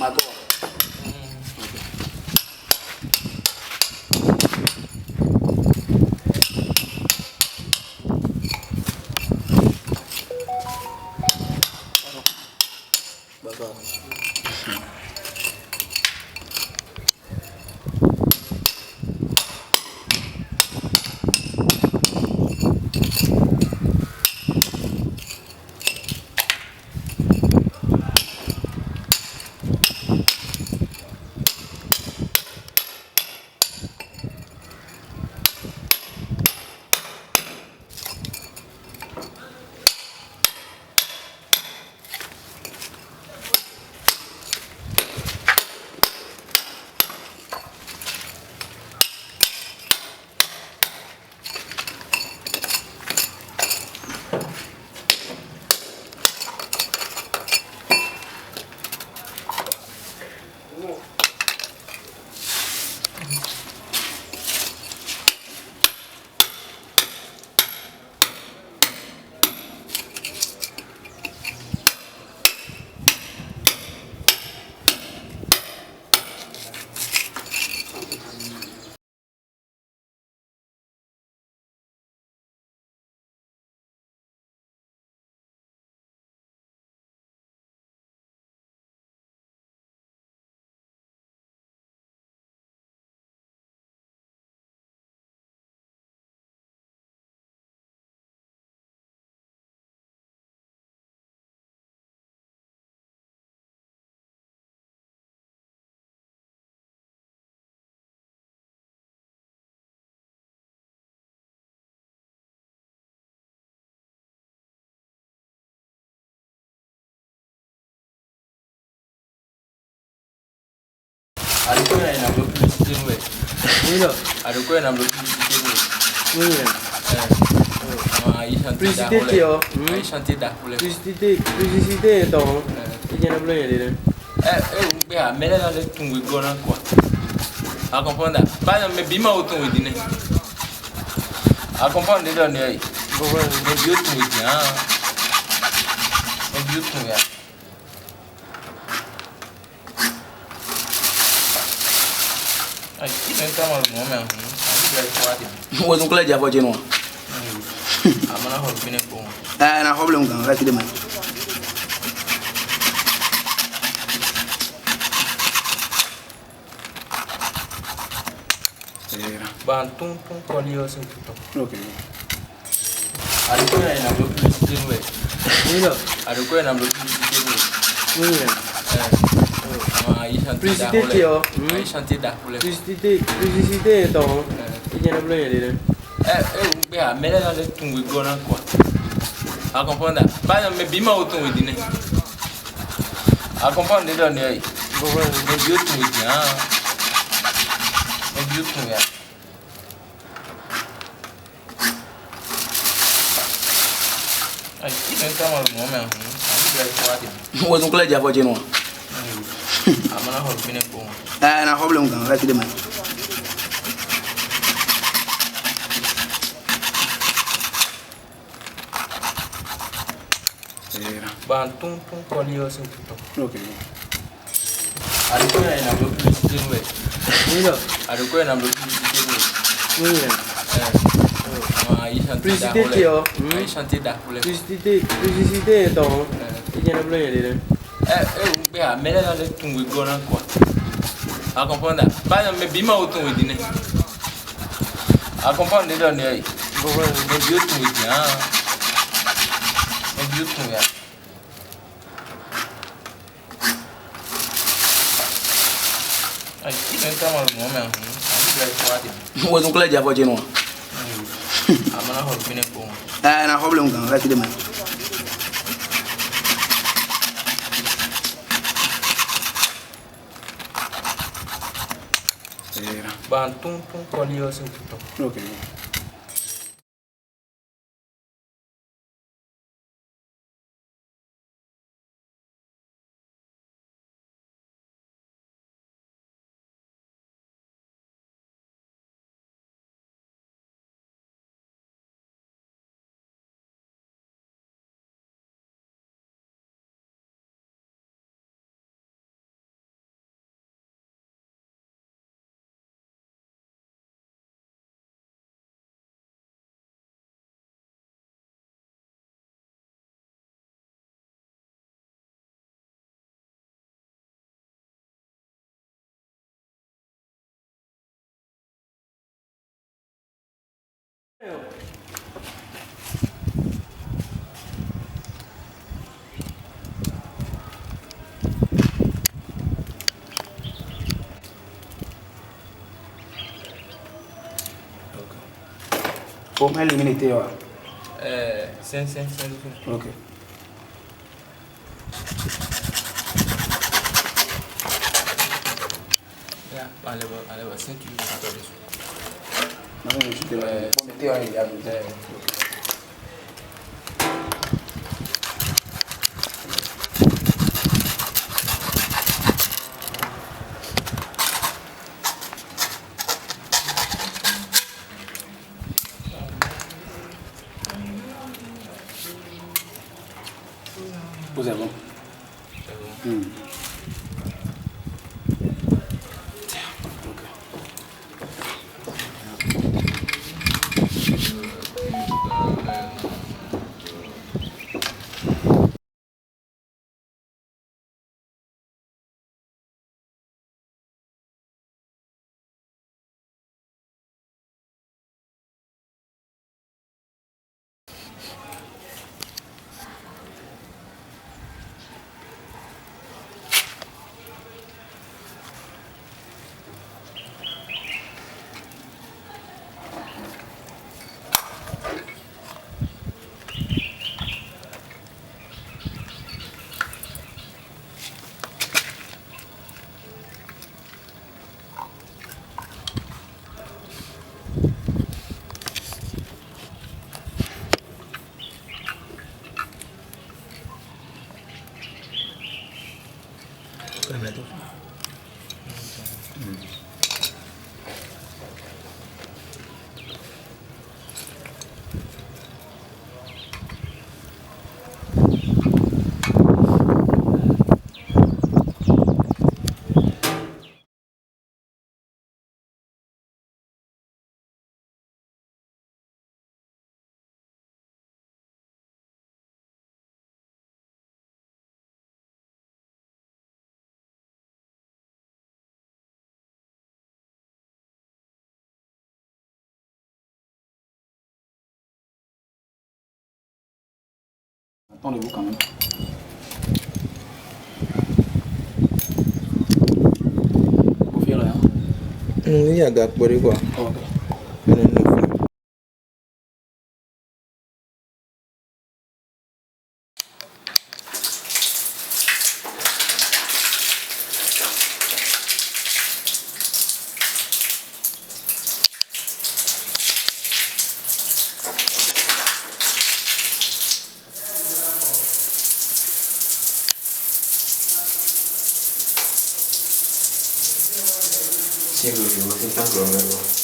my door. Adukoya na publicité we. Nilo. Adukoya na publicité we. Nilo. Publicité tio. Chanté da pour les. Publicité donc. Il y en a plein de. Be a mele na le tungu gona quoi. A comprendre. Ba me bima o tungu dine. A comprendre de ne. Bon ouais, me bio tungu dia. Me bio tungu ya. Ai, que vem cá mal no meu. Moi donc là j'avais dit non. Amana ho bine ko. Na problem kan ra ti de man. Ban tung koli o sin tuto. Okay. Adukoya na publicité we. Nilo. Adukoya na publicité we. Nilo. Publicité tio. Chanté da pour les. Publicité donc. Il y en a plein de. Be a mele na le tungu gona quoi. A comprendre. Ba me bima o tungu dine. A comprendre de ne. Bon ouais, Me bio tungu dia. Me bio tungu ya. Ai, que vem cá mal no meu. moi donc là j'avais dit non. Amana ho bine ko. Na problem kan ra ti de man. Ban tung koli o sin tuto. Okay. Adukoya na publicité we. Nilo. Adukoya na publicité we. Nilo. Publicité tio. Chanté da pour les. Publicité donc. Il y en a plein de. Be a mele na le tungu gona quoi. A comprendre. Ba me bima o tungu dine. A comprendre de ne. Bon ouais, Me bio tungu dia. Me bio tungu ya. Ai, que vem cá mal no meu. moi donc là j'avais dit non. Amana ho bine ko. Na problem kan ra ti de man. Ban tung koli o sin tuto. Okay. Pour éliminer wa. Sen. Ok. Ya, allez, sen tu veux pas dessus. Non, je te mettez en il y a Vous avez bon. C'est bon. Attendez-vous quand même. Vous faites rien. Il y a gap pour quoi. Ok. Sí, lo que pasa es que